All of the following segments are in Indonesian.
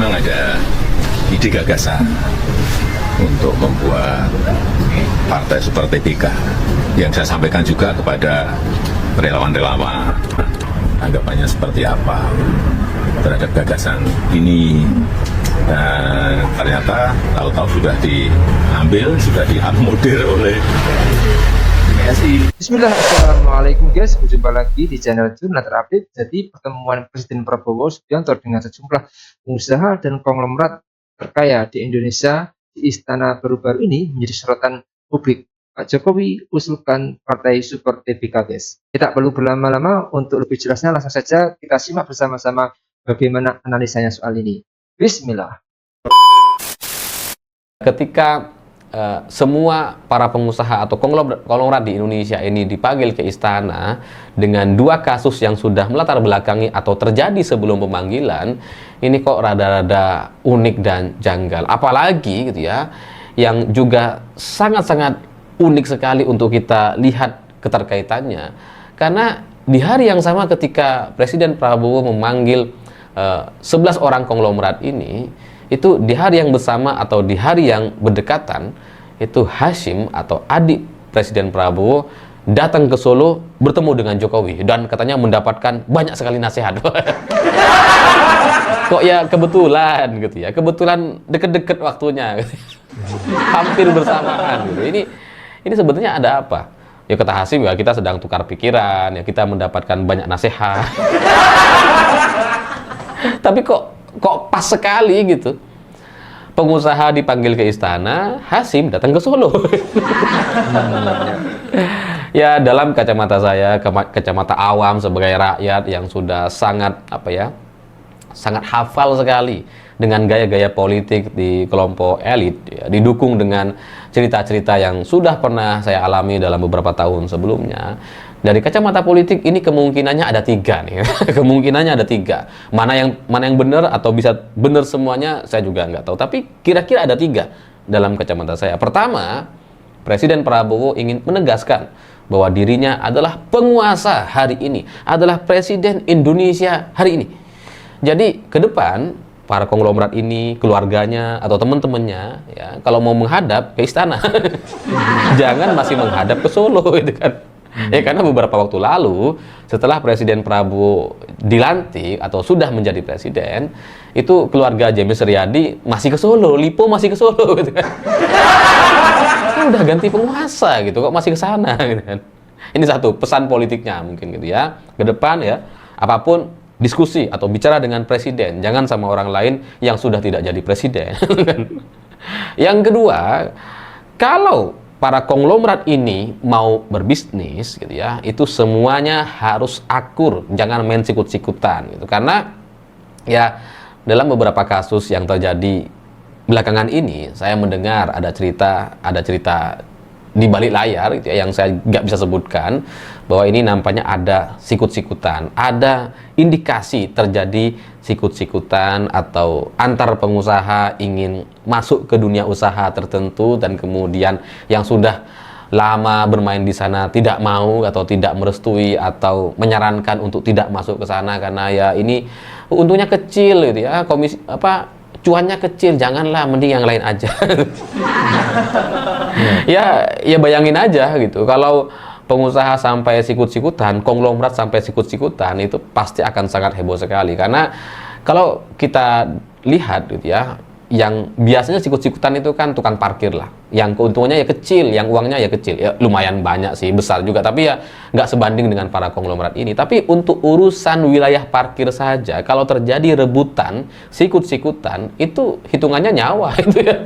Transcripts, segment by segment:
memang ada ide gagasan untuk membuat partai super TBK yang saya sampaikan juga kepada relawan-relawan, anggapannya seperti apa terhadap gagasan ini, dan ternyata tahu-tahu sudah diambil, sudah diakomodir oleh PSI. Bismillah, assalamualaikum guys, berjumpa lagi di channel Jurnal Terupdate. Jadi pertemuan Presiden Prabowo Subianto dengan sejumlah pengusaha dan konglomerat terkaya di Indonesia di Istana baru-baru ini menjadi sorotan publik. Pak Jokowi usulkan partai super TBK guys. Kita perlu berlama-lama, untuk lebih jelasnya langsung saja kita simak bersama-sama bagaimana analisanya soal ini. Bismillah. Ketika semua para pengusaha atau konglomerat di Indonesia ini dipanggil ke istana dengan dua kasus yang sudah melatar belakangi atau terjadi sebelum pemanggilan, ini kok rada-rada unik dan janggal. Apalagi gitu ya, yang juga sangat-sangat unik sekali untuk kita lihat keterkaitannya, karena di hari yang sama ketika Presiden Prabowo memanggil 11 orang konglomerat ini, itu di hari yang bersama atau di hari yang berdekatan, itu Hashim atau adik Presiden Prabowo datang ke Solo bertemu dengan Jokowi dan katanya mendapatkan banyak sekali nasihat. Kok ya kebetulan gitu ya, kebetulan deket-deket waktunya gitu. Hampir bersamaan gitu. Ini sebetulnya ada apa? Ya kata Hashim, ya kita sedang tukar pikiran, ya kita mendapatkan banyak nasihat. Tapi kok pas sekali gitu, pengusaha dipanggil ke istana, Hashim datang ke Solo. Ya dalam kacamata saya, kacamata awam sebagai rakyat yang sudah sangat sangat hafal sekali dengan gaya-gaya politik di kelompok elit, ya, didukung dengan cerita-cerita yang sudah pernah saya alami dalam beberapa tahun sebelumnya. Dari kacamata politik ini kemungkinannya ada tiga nih. Kemungkinannya ada tiga. Mana yang benar atau bisa benar semuanya saya juga nggak tahu. Tapi kira-kira ada tiga dalam kacamata saya. Pertama, Presiden Prabowo ingin menegaskan bahwa dirinya adalah penguasa hari ini, adalah Presiden Indonesia hari ini. Jadi ke depan para konglomerat ini, keluarganya atau teman-temannya, ya kalau mau menghadap ke istana, jangan masih menghadap ke Solo, gitu kan. Ya karena beberapa waktu lalu setelah Presiden Prabowo dilantik atau sudah menjadi presiden, itu keluarga James Riyadi masih ke Solo, Lipo masih ke Solo gitu kan. Udah ganti penguasa gitu, kok masih ke sana gitu kan. Ini satu pesan politiknya mungkin gitu ya. Ke depan ya, apapun diskusi atau bicara dengan presiden, jangan sama orang lain yang sudah tidak jadi presiden. Yang kedua, kalau para konglomerat ini mau berbisnis gitu ya, itu semuanya harus akur, jangan main sikut-sikutan gitu. Karena ya dalam beberapa kasus yang terjadi belakangan ini, saya mendengar ada cerita di balik layar gitu ya, yang saya nggak bisa sebutkan, bahwa ini nampaknya ada sikut-sikutan, ada indikasi terjadi sikut-sikutan atau antar pengusaha ingin masuk ke dunia usaha tertentu dan kemudian yang sudah lama bermain di sana tidak mau atau tidak merestui atau menyarankan untuk tidak masuk ke sana karena ya ini untungnya kecil gitu ya, cuannya kecil, janganlah, mending yang lain aja. ya bayangin aja gitu, kalau pengusaha sampai sikut-sikutan, konglomerat sampai sikut-sikutan, itu pasti akan sangat heboh sekali. Karena kalau kita lihat gitu ya, yang biasanya sikut-sikutan itu kan tukang parkir lah, yang keuntungannya ya kecil, yang uangnya ya kecil, ya lumayan banyak sih, besar juga, tapi ya nggak sebanding dengan para konglomerat ini. Tapi untuk urusan wilayah parkir saja, kalau terjadi rebutan, sikut-sikutan, itu hitungannya nyawa itu ya,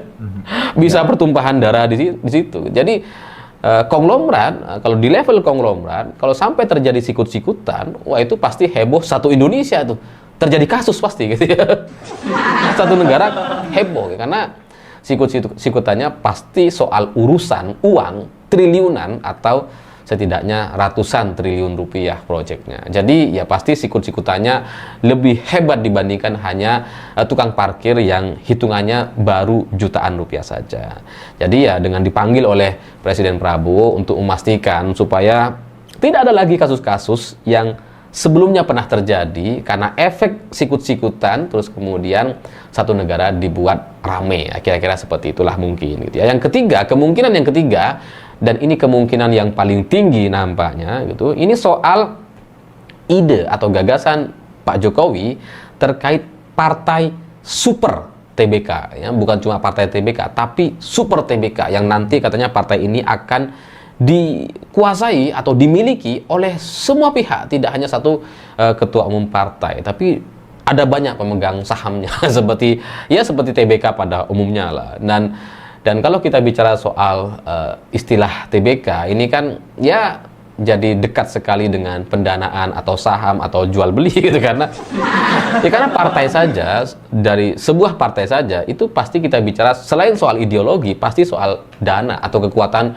bisa pertumpahan darah di situ. Jadi konglomerat, kalau di level konglomerat, kalau sampai terjadi sikut-sikutan, wah itu pasti heboh satu Indonesia tuh. Terjadi kasus pasti gitu ya. Satu negara heboh karena sikut-sikutannya pasti soal urusan uang triliunan atau setidaknya ratusan triliun rupiah proyeknya. Jadi ya pasti sikut-sikutannya lebih hebat dibandingkan hanya tukang parkir yang hitungannya baru jutaan rupiah saja. Jadi ya dengan dipanggil oleh Presiden Prabowo untuk memastikan supaya tidak ada lagi kasus-kasus yang sebelumnya pernah terjadi karena efek sikut-sikutan, terus kemudian satu negara dibuat rame. Kira-kira seperti itulah mungkin gitu ya. Yang ketiga, kemungkinan yang ketiga, dan ini kemungkinan yang paling tinggi nampaknya gitu, ini soal ide atau gagasan Pak Jokowi terkait partai super TBK, ya, bukan cuma partai TBK, tapi super TBK yang nanti katanya partai ini akan dikuasai atau dimiliki oleh semua pihak, tidak hanya satu ketua umum partai, tapi ada banyak pemegang sahamnya seperti TBK pada umumnya lah. Dan kalau kita bicara soal istilah TBK ini kan ya jadi dekat sekali dengan pendanaan atau saham atau jual beli gitu, karena partai saja, dari sebuah partai saja itu pasti kita bicara selain soal ideologi, pasti soal dana atau kekuatan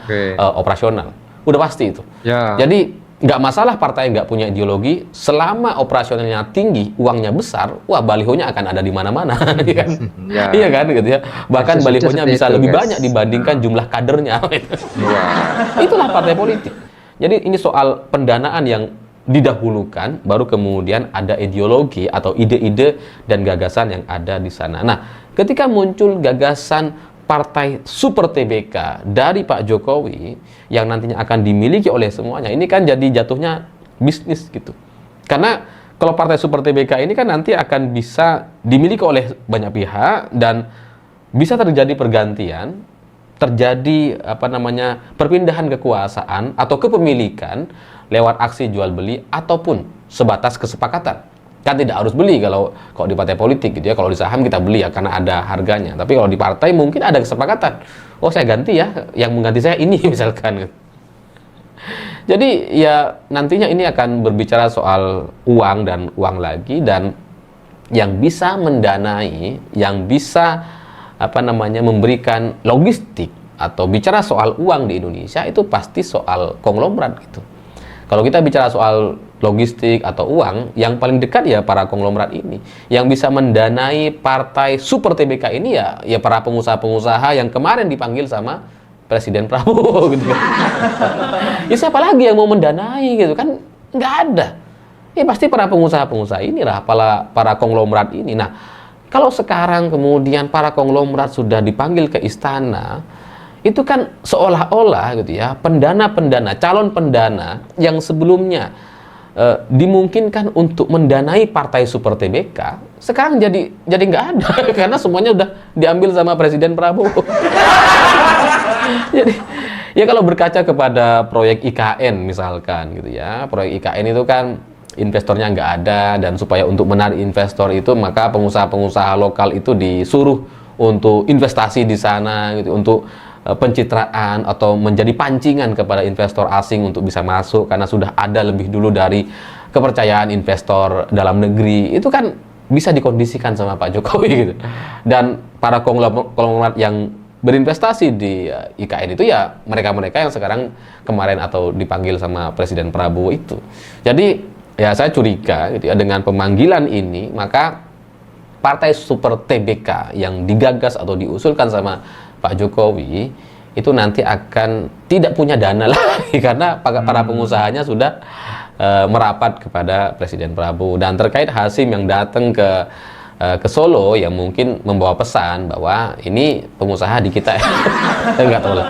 operasional, udah pasti itu. Jadi nggak masalah partai nggak punya ideologi, selama operasionalnya tinggi, uangnya besar, wah balihonya akan ada di mana-mana, iya kan? Iya kan gitu ya. Bahkan balihonya bisa lebih banyak dibandingkan jumlah kadernya. Itulah partai politik. Jadi ini soal pendanaan yang didahulukan, baru kemudian ada ideologi atau ide-ide dan gagasan yang ada di sana. Nah, ketika muncul gagasan partai super TBK dari Pak Jokowi yang nantinya akan dimiliki oleh semuanya, ini kan jadi jatuhnya bisnis gitu. Karena kalau partai super TBK ini kan nanti akan bisa dimiliki oleh banyak pihak dan bisa terjadi pergantian, terjadi perpindahan kekuasaan atau kepemilikan lewat aksi jual beli ataupun sebatas kesepakatan. Kan tidak harus beli kalau di partai politik gitu ya. Kalau di saham kita beli ya karena ada harganya. Tapi kalau di partai mungkin ada kesepakatan. Oh, saya ganti ya, yang mengganti saya ini misalkan. Jadi ya nantinya ini akan berbicara soal uang dan uang lagi, dan yang bisa mendanai, yang bisa memberikan logistik atau bicara soal uang di Indonesia itu pasti soal konglomerat gitu. Kalau kita bicara soal logistik atau uang, yang paling dekat ya para konglomerat ini. Yang bisa mendanai partai super TBK ini ya para pengusaha-pengusaha yang kemarin dipanggil sama Presiden Prabowo gitu kan. Ya siapa lagi yang mau mendanai gitu kan? Nggak ada. Ya pasti para pengusaha-pengusaha inilah, para konglomerat ini. Nah, kalau sekarang kemudian para konglomerat sudah dipanggil ke istana, itu kan seolah-olah gitu ya, pendana-pendana, calon pendana yang sebelumnya dimungkinkan untuk mendanai partai super TBK, sekarang jadi nggak ada karena semuanya udah diambil sama Presiden Prabowo. Jadi ya kalau berkaca kepada proyek IKN misalkan gitu ya, proyek IKN itu kan investornya nggak ada, dan supaya untuk menarik investor itu maka pengusaha-pengusaha lokal itu disuruh untuk investasi di sana gitu, untuk pencitraan atau menjadi pancingan kepada investor asing untuk bisa masuk karena sudah ada lebih dulu dari kepercayaan investor dalam negeri. Itu kan bisa dikondisikan sama Pak Jokowi gitu. Dan para konglomerat yang berinvestasi di IKN itu ya mereka-mereka yang sekarang kemarin atau dipanggil sama Presiden Prabowo itu. Jadi ya saya curiga gitu ya, dengan pemanggilan ini maka partai super TBK yang digagas atau diusulkan sama Pak Jokowi itu nanti akan tidak punya dana lagi karena para pengusahanya sudah merapat kepada Presiden Prabowo. Dan terkait Hasyim yang datang ke Solo yang mungkin membawa pesan bahwa ini pengusaha di kita ya. Saya nggak tahu lah.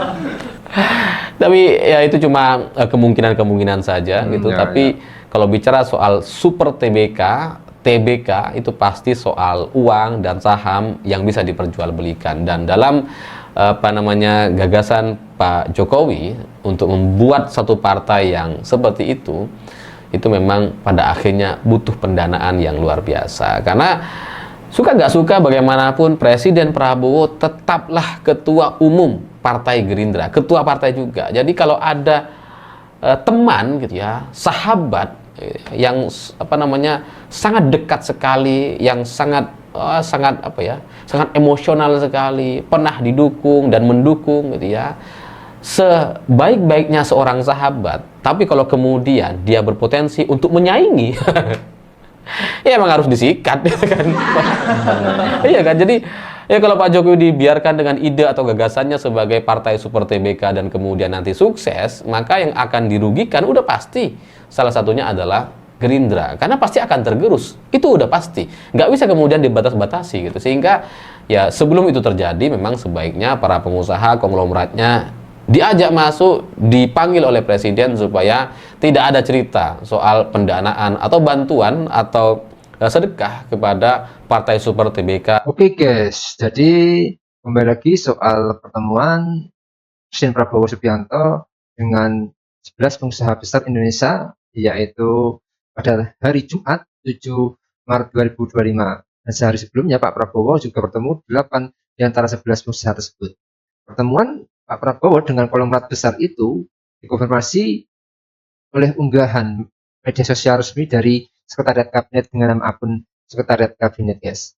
Tapi ya itu cuma kemungkinan-kemungkinan saja gitu. Tapi kalau bicara soal super TBK itu pasti soal uang dan saham yang bisa diperjualbelikan. Dan dalam gagasan Pak Jokowi untuk membuat satu partai yang seperti itu memang pada akhirnya butuh pendanaan yang luar biasa. Karena suka nggak suka bagaimanapun Presiden Prabowo tetaplah ketua umum Partai Gerindra, ketua partai juga. Jadi kalau ada teman gitu ya, sahabat yang sangat dekat sekali, yang sangat emosional sekali, pernah didukung dan mendukung gitu ya, sebaik-baiknya seorang sahabat, tapi kalau kemudian dia berpotensi untuk menyaingi ya emang harus disikat gitu kan. Iya kan, jadi ya kalau Pak Jokowi dibiarkan dengan ide atau gagasannya sebagai partai super TBK dan kemudian nanti sukses, maka yang akan dirugikan udah pasti salah satunya adalah Gerindra, karena pasti akan tergerus, itu udah pasti, nggak bisa kemudian dibatas-batasi gitu. Sehingga ya sebelum itu terjadi memang sebaiknya para pengusaha konglomeratnya diajak masuk, dipanggil oleh presiden supaya tidak ada cerita soal pendanaan atau bantuan atau sedekah kepada partai super TBK. Oke guys, jadi kembali lagi soal pertemuan Presiden Prabowo Subianto dengan 11 pengusaha besar Indonesia, yaitu pada hari Jumat 7 Maret 2025. Dan sehari sebelumnya Pak Prabowo juga bertemu 8 di antara 11 pengusaha tersebut. Pertemuan Pak Prabowo dengan konglomerat besar itu dikonfirmasi oleh unggahan media sosial resmi dari Sekretariat Kabinet dengan nama akun Sekretariat Kabinet, guys.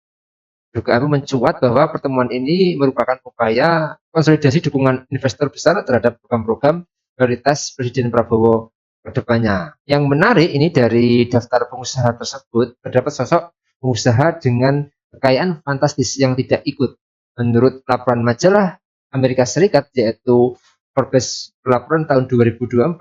Dugaan mencuat bahwa pertemuan ini merupakan upaya konsolidasi dukungan investor besar terhadap program-program prioritas Presiden Prabowo ke depannya. Yang menarik ini dari daftar pengusaha tersebut, terdapat sosok pengusaha dengan kekayaan fantastis yang tidak ikut. Menurut laporan majalah Amerika Serikat, yaitu Forbes laporan tahun 2024,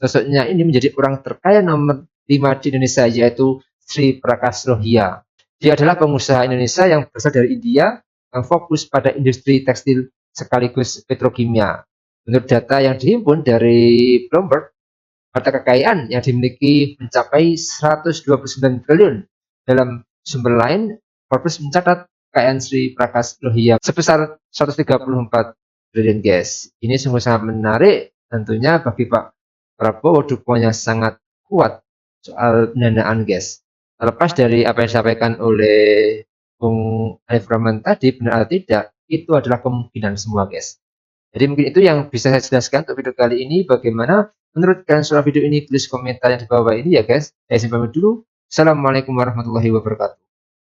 sosoknya ini menjadi orang terkaya nomor 5 di Indonesia, yaitu Sri Prakash Lohia. Dia adalah pengusaha Indonesia yang berasal dari India yang fokus pada industri tekstil sekaligus petrokimia. Menurut data yang dihimpun dari Bloomberg, harta kekayaan yang dimiliki mencapai 129 triliun. Dalam sumber lain, Forbes mencatat kekayaan Sri Prakash Lohia sebesar 134 triliun, guys. Ini sungguh sangat menarik tentunya bagi Pak Prabowo, dukungannya sangat kuat soal pendanaan, guys. Terlepas dari apa yang disampaikan oleh Bung Hanif Rahman tadi, benar atau tidak, itu adalah kemungkinan semua, guys. Jadi mungkin itu yang bisa saya jelaskan untuk video kali ini. Bagaimana menurut kalian soal video ini? Tulis komentar yang di bawah ini ya, guys. Saya simpan dulu. Assalamualaikum warahmatullahi wabarakatuh.